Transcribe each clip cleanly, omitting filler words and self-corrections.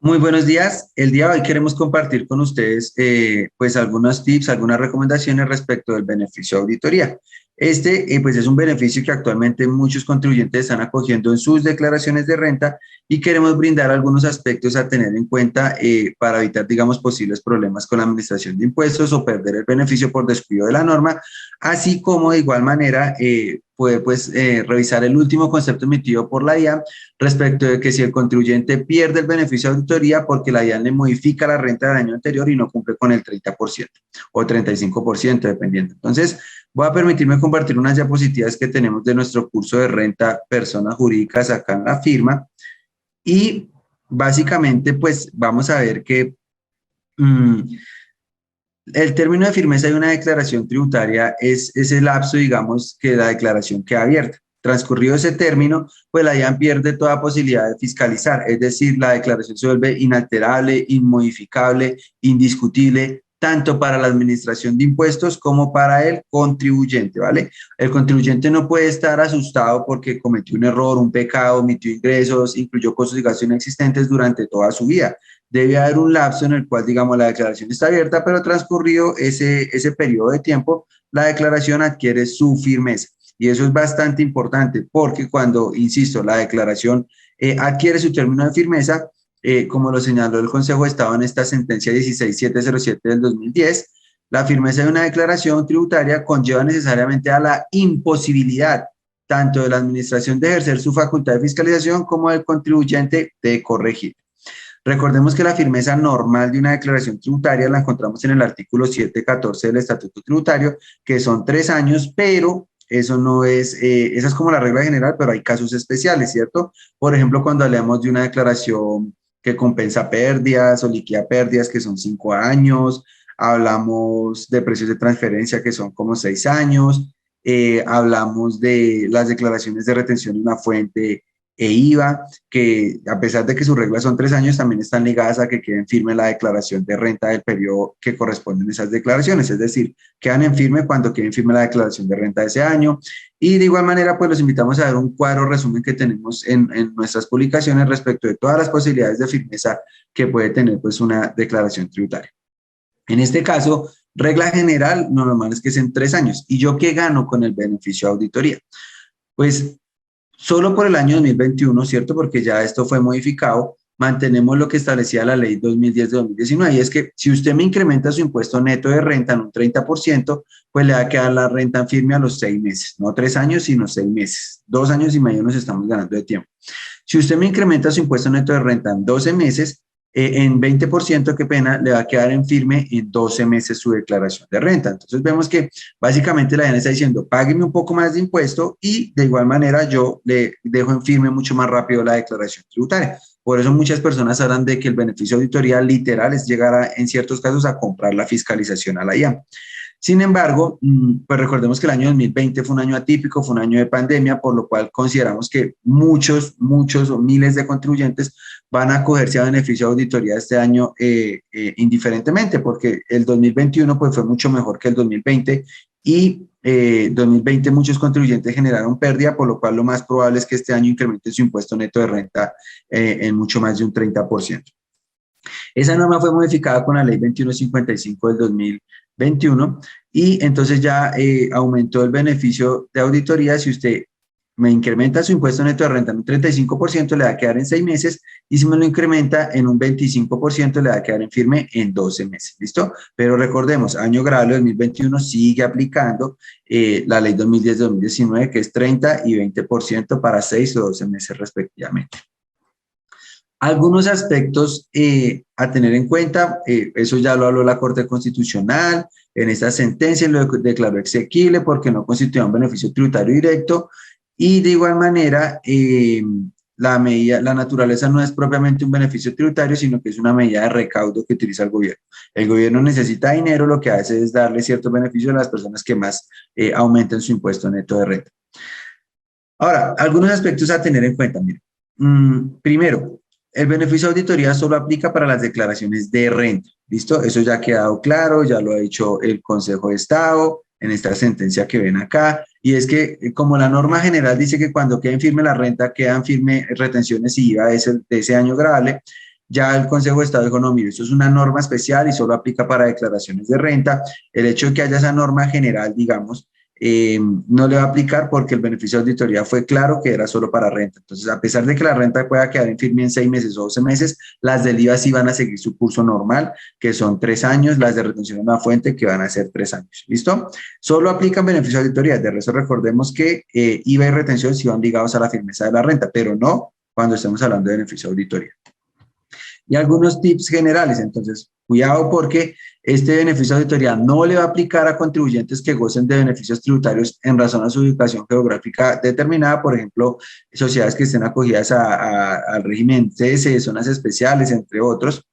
Muy buenos días. El día de hoy queremos compartir con ustedes pues algunos tips, algunas recomendaciones respecto del beneficio de auditoría. Pues es un beneficio que actualmente muchos contribuyentes están acogiendo en sus declaraciones de renta y queremos brindar algunos aspectos a tener en cuenta para evitar, digamos, posibles problemas con la administración de impuestos o perder el beneficio por descuido de la norma, así como de igual manera poder revisar el último concepto emitido por la DIAN respecto de que si el contribuyente pierde el beneficio de auditoría porque la DIAN le modifica la renta del año anterior y no cumple con el 30% o 35%, dependiendo. Entonces, voy a permitirme compartir unas diapositivas que tenemos de nuestro curso de renta personas jurídicas acá en la firma y básicamente pues vamos a ver que el término de firmeza de una declaración tributaria es ese lapso, digamos, que la declaración queda abierta. Transcurrido ese término, pues la DIAN pierde toda posibilidad de fiscalizar, es decir, la declaración se vuelve inalterable, inmodificable, indiscutible, tanto para la administración de impuestos como para el contribuyente, ¿vale? El contribuyente no puede estar asustado porque cometió un error, un pecado, omitió ingresos, incluyó costos y gastos inexistentes durante toda su vida. Debe haber un lapso en el cual, digamos, la declaración está abierta, pero transcurrido ese periodo de tiempo, la declaración adquiere su firmeza. Y eso es bastante importante porque cuando, insisto, la declaración adquiere su término de firmeza, como lo señaló el Consejo de Estado en esta sentencia 16707 del 2010, la firmeza de una declaración tributaria conlleva necesariamente a la imposibilidad tanto de la administración de ejercer su facultad de fiscalización como del contribuyente de corregir. Recordemos que la firmeza normal de una declaración tributaria la encontramos en el artículo 714 del Estatuto Tributario, que son 3 años, pero eso no es, esa es como la regla general, pero hay casos especiales, ¿cierto? Por ejemplo, cuando hablamos de una declaración que compensa pérdidas o liquida pérdidas, que son 5 años, hablamos de precios de transferencia, que son como 6 años, hablamos de las declaraciones de retención de una fuente IVA, que a pesar de que sus reglas son 3 años, también están ligadas a que queden firme la declaración de renta del periodo que corresponden a esas declaraciones, es decir, quedan en firme cuando queden firme la declaración de renta de ese año. Y de igual manera, pues los invitamos a ver un cuadro resumen que tenemos en nuestras publicaciones respecto de todas las posibilidades de firmeza que puede tener pues una declaración tributaria. En este caso, regla general, lo normal es que es en 3 años. ¿Y yo qué gano con el beneficio de auditoría? Pues solo por el año 2021, ¿cierto? Porque ya esto fue modificado, mantenemos lo que establecía la ley 2010 de 2019, y es que si usted me incrementa su impuesto neto de renta en un 30%, pues le va a quedar la renta en firme a los 6 meses, no 3 años, sino 6 meses. 2 años y medio nos estamos ganando de tiempo. Si usted me incrementa su impuesto neto de renta en 12 meses, en 20%, qué pena, le va a quedar en firme en 12 meses su declaración de renta. Entonces vemos que básicamente la DIAN está diciendo, págueme un poco más de impuesto y de igual manera yo le dejo en firme mucho más rápido la declaración tributaria. Por eso muchas personas hablan de que el beneficio de auditoría literal es llegar en ciertos casos a comprar la fiscalización a la DIAN. Sin embargo, pues recordemos que el año 2020 fue un año atípico, fue un año de pandemia, por lo cual consideramos que muchos o miles de contribuyentes van a acogerse a beneficio de auditoría este año indiferentemente, porque el 2021 pues, fue mucho mejor que el 2020 y 2020 muchos contribuyentes generaron pérdida, por lo cual lo más probable es que este año incremente su impuesto neto de renta en mucho más de un 30%. Esa norma fue modificada con la ley 2155 del 2021 y entonces ya aumentó el beneficio de auditoría. Si usted me incrementa su impuesto neto de renta en un 35%, le va a quedar en 6 meses, y si me lo incrementa en un 25%, le va a quedar en firme en 12 meses, ¿listo? Pero recordemos, año grabable 2021 sigue aplicando la ley 2010 de 2019, que es 30 y 20% para 6 o 12 meses respectivamente. Algunos aspectos a tener en cuenta, eso ya lo habló la Corte Constitucional, en esta sentencia lo declaró exequible porque no constituía un beneficio tributario directo, y de igual manera la naturaleza no es propiamente un beneficio tributario, sino que es una medida de recaudo que utiliza el gobierno. El gobierno necesita dinero, lo que hace es darle ciertos beneficios a las personas que más aumenten su impuesto neto de renta. Ahora, algunos aspectos a tener en cuenta, mira. Primero, el beneficio de auditoría solo aplica para las declaraciones de renta, ¿listo? Eso ya ha quedado claro, ya lo ha dicho el Consejo de Estado en esta sentencia que ven acá, y es que como la norma general dice que cuando queden firme la renta, quedan firme retenciones y IVA de ese año grabable, ya el Consejo de Estado dijo, no, mire, esto es una norma especial y solo aplica para declaraciones de renta. El hecho de que haya esa norma general, digamos, no le va a aplicar porque el beneficio de auditoría fue claro que era solo para renta. Entonces, a pesar de que la renta pueda quedar en firme en 6 meses o 12 meses, las del IVA sí van a seguir su curso normal, que son 3 años, las de retención en la fuente, que van a ser 3 años. ¿Listo? Solo aplican beneficio de auditoría. De resto, recordemos que IVA y retención sí van ligados a la firmeza de la renta, pero no cuando estemos hablando de beneficio de auditoría. Y algunos tips generales. Entonces, cuidado porque este beneficio de auditoría no le va a aplicar a contribuyentes que gocen de beneficios tributarios en razón a su ubicación geográfica determinada, por ejemplo, sociedades que estén acogidas al régimen CS, zonas especiales, entre otros.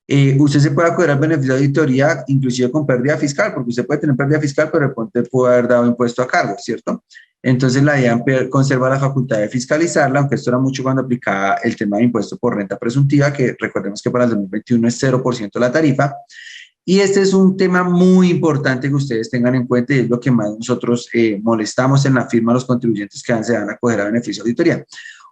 Usted se puede acoger al beneficio de auditoría inclusive con pérdida fiscal, porque usted puede tener pérdida fiscal, pero de pronto puede haber dado impuesto a cargo, ¿cierto? Entonces la DIAN conserva la facultad de fiscalizarla, aunque esto era mucho cuando aplicaba el tema de impuesto por renta presuntiva, que recordemos que para el 2021 es 0% la tarifa. Y este es un tema muy importante que ustedes tengan en cuenta y es lo que más nosotros molestamos en la firma a los contribuyentes que se van a acoger a beneficio de auditoría.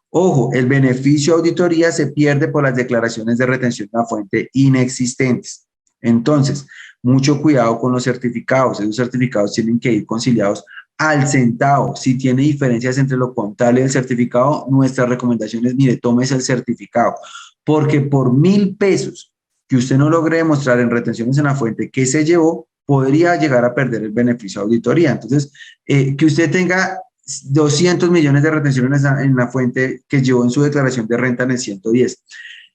Ojo, el beneficio de auditoría se pierde por las declaraciones de retención de la fuente inexistentes. Entonces, mucho cuidado con los certificados. Esos certificados tienen que ir conciliados al centavo. Si tiene diferencias entre lo contable y el certificado, nuestra recomendación es, mire, tómese el certificado, porque por 1.000 pesos que usted no logre demostrar en retenciones en la fuente que se llevó, podría llegar a perder el beneficio de auditoría. Entonces, que usted tenga 200 millones de retenciones en la fuente que llevó en su declaración de renta en el 110.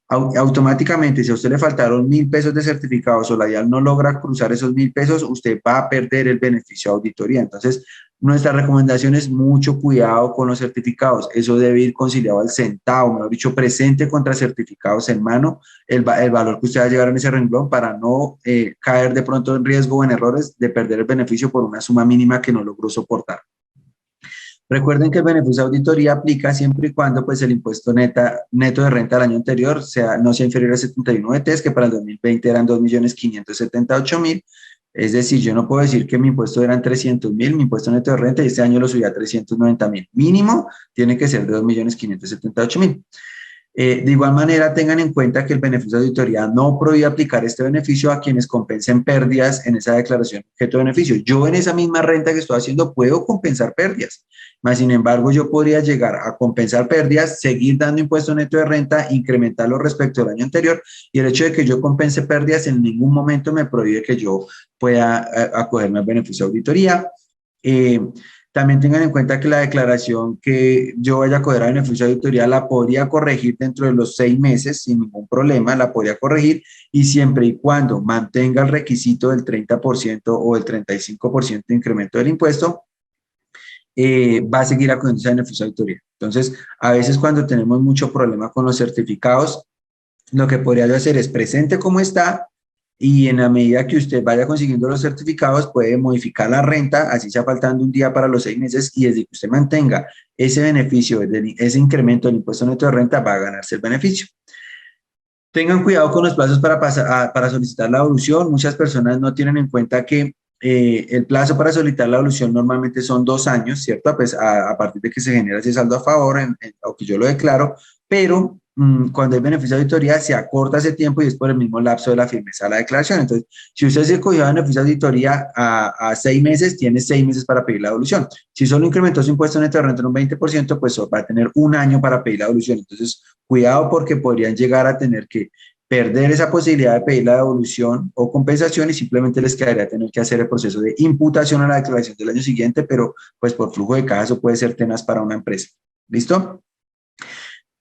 Automáticamente, si a usted le faltaron 1.000 pesos de certificados o la DIAN no logra cruzar esos 1.000 pesos, usted va a perder el beneficio de auditoría. Entonces, nuestra recomendación es mucho cuidado con los certificados. Eso debe ir conciliado al centavo, mejor dicho, presente contra certificados en mano, el valor que usted va a llevar en ese renglón para no caer de pronto en riesgo o en errores de perder el beneficio por una suma mínima que no logró soportar. Recuerden que el beneficio de auditoría aplica siempre y cuando pues, el impuesto neto de renta del año anterior no sea inferior a 71 ETs, que para el 2020 eran 2.578.000. Es decir, yo no puedo decir que mi impuesto eran 300.000, mi impuesto neto de renta, y este año lo subí a 390.000. Mínimo tiene que ser de 2.578.000. De igual manera, tengan en cuenta que el beneficio de auditoría no prohíbe aplicar este beneficio a quienes compensen pérdidas en esa declaración objeto de beneficio. Yo en esa misma renta que estoy haciendo puedo compensar pérdidas, mas sin embargo yo podría llegar a compensar pérdidas, seguir dando impuesto neto de renta, incrementarlo respecto al año anterior, y el hecho de que yo compense pérdidas en ningún momento me prohíbe que yo pueda acogerme al beneficio de auditoría. También tengan en cuenta que la declaración que yo vaya a acoger a beneficio de auditoría la podría corregir dentro de los 6 meses sin ningún problema, la podría corregir y siempre y cuando mantenga el requisito del 30% o el 35% de incremento del impuesto, va a seguir acogiéndose a beneficio de auditoría. Entonces, a veces cuando tenemos mucho problema con los certificados, lo que podría yo hacer es presente como está, y en la medida que usted vaya consiguiendo los certificados, puede modificar la renta, así sea faltando un día para los 6 meses, y desde que usted mantenga ese beneficio, ese incremento del impuesto neto de renta, va a ganarse el beneficio. Tengan cuidado con los plazos para solicitar la devolución. Muchas personas no tienen en cuenta que el plazo para solicitar la devolución normalmente son 2 años, ¿cierto? Pues a partir de que se genera ese saldo a favor o que yo lo declaro, pero cuando hay beneficio de auditoría se acorta ese tiempo y es por el mismo lapso de la firmeza de la declaración. Entonces, si usted se cogió beneficio de auditoría a 6 meses, tiene 6 meses para pedir la devolución. Si solo incrementó su impuesto neto de renta en un 20%, pues va a tener 1 año para pedir la devolución. Entonces, cuidado porque podrían llegar a tener que perder esa posibilidad de pedir la devolución o compensación y simplemente les quedaría tener que hacer el proceso de imputación a la declaración del año siguiente, pero pues por flujo de caja eso puede ser tenaz para una empresa. ¿Listo?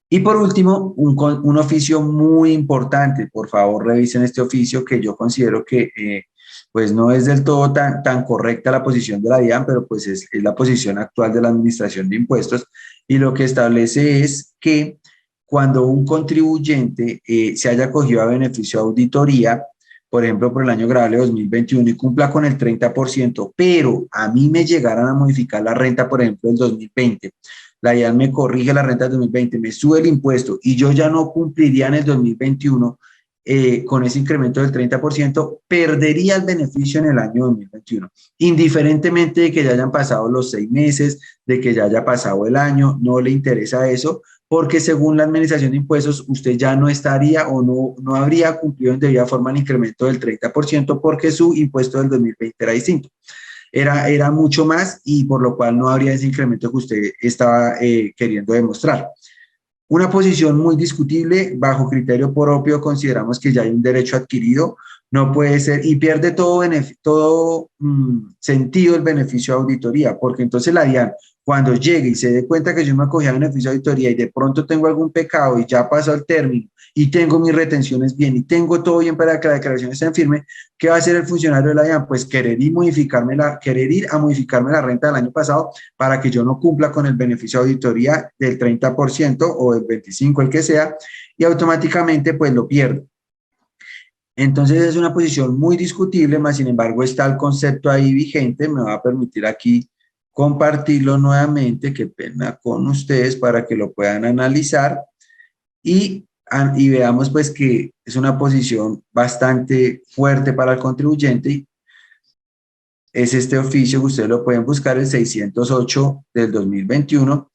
Y por último, un oficio muy importante. Por favor, revisen este oficio que yo considero que pues no es del todo tan correcta la posición de la DIAN, pero pues es la posición actual de la Administración de Impuestos, y lo que establece es que cuando un contribuyente se haya acogido a beneficio de auditoría, por ejemplo, por el año grabable 2021 y cumpla con el 30%, pero a mí me llegaran a modificar la renta, por ejemplo, del 2020, la DIAN me corrige la renta del 2020, me sube el impuesto y yo ya no cumpliría en el 2021 con ese incremento del 30%, perdería el beneficio en el año 2021, indiferentemente de que ya hayan pasado los 6 meses, de que ya haya pasado el año, no le interesa eso, porque según la Administración de Impuestos, usted ya no estaría o no habría cumplido en debida forma el incremento del 30% porque su impuesto del 2020 era distinto. Era mucho más y por lo cual no habría ese incremento que usted estaba queriendo demostrar. Una posición muy discutible, bajo criterio propio, consideramos que ya hay un derecho adquirido, no puede ser, y pierde todo sentido el beneficio de auditoría, porque entonces la DIAN, cuando llegue y se dé cuenta que yo me acogí a beneficio de auditoría y de pronto tengo algún pecado y ya pasó el término y tengo mis retenciones bien y tengo todo bien para que la declaración esté en firme, ¿qué va a hacer el funcionario de la DIAN? Pues querer ir a modificarme la renta del año pasado para que yo no cumpla con el beneficio de auditoría del 30% o del 25%, el que sea, y automáticamente pues lo pierdo. Entonces es una posición muy discutible, más sin embargo está el concepto ahí vigente, me va a permitir aquí compartirlo nuevamente, qué pena con ustedes para que lo puedan analizar y veamos pues que es una posición bastante fuerte para el contribuyente. Es este oficio que ustedes lo pueden buscar, el 608 del 2021,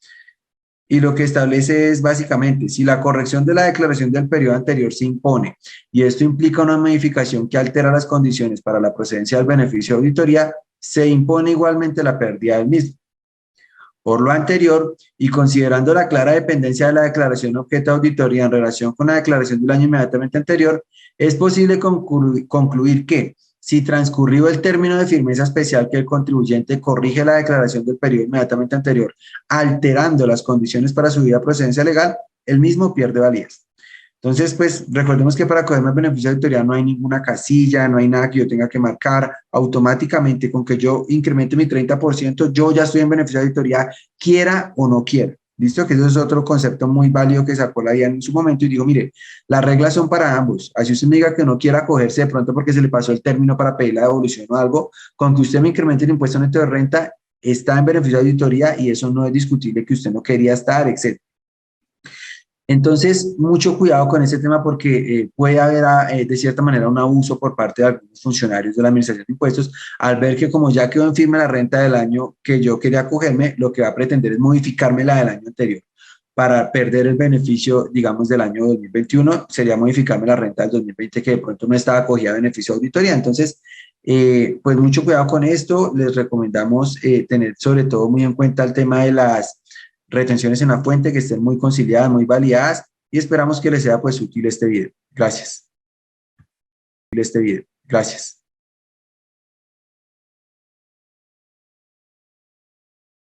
y lo que establece es básicamente, si la corrección de la declaración del periodo anterior se impone y esto implica una modificación que altera las condiciones para la procedencia del beneficio de auditoría, se impone igualmente la pérdida del mismo. Por lo anterior, y considerando la clara dependencia de la declaración objeto de auditoría en relación con la declaración del año inmediatamente anterior, es posible concluir que, si transcurrido el término de firmeza especial que el contribuyente corrige la declaración del periodo inmediatamente anterior, alterando las condiciones para su vida procedencia legal, el mismo pierde validez. Entonces, pues recordemos que para cogerme el beneficio de auditoría no hay ninguna casilla, no hay nada que yo tenga que marcar. Automáticamente, con que yo incremente mi 30%, yo ya estoy en beneficio de auditoría, quiera o no quiera. ¿Listo? Que eso es otro concepto muy válido que sacó la DIAN en su momento y digo, mire, las reglas son para ambos. Así usted me diga que no quiera acogerse de pronto porque se le pasó el término para pedir la devolución o algo, con que usted me incremente el impuesto neto de renta, está en beneficio de auditoría y eso no es discutible que usted no quería estar, etc. Entonces, mucho cuidado con ese tema porque puede haber, de cierta manera, un abuso por parte de algunos funcionarios de la Administración de Impuestos al ver que como ya quedó en firme la renta del año que yo quería acogerme, lo que va a pretender es modificarme la del año anterior para perder el beneficio, digamos, del año 2021, sería modificarme la renta del 2020 que de pronto no estaba acogida a beneficio de auditoría. Entonces, pues mucho cuidado con esto. Les recomendamos tener sobre todo muy en cuenta el tema de las retenciones en la fuente, que estén muy conciliadas, muy validadas, y esperamos que les sea pues útil este video. Gracias. Gracias.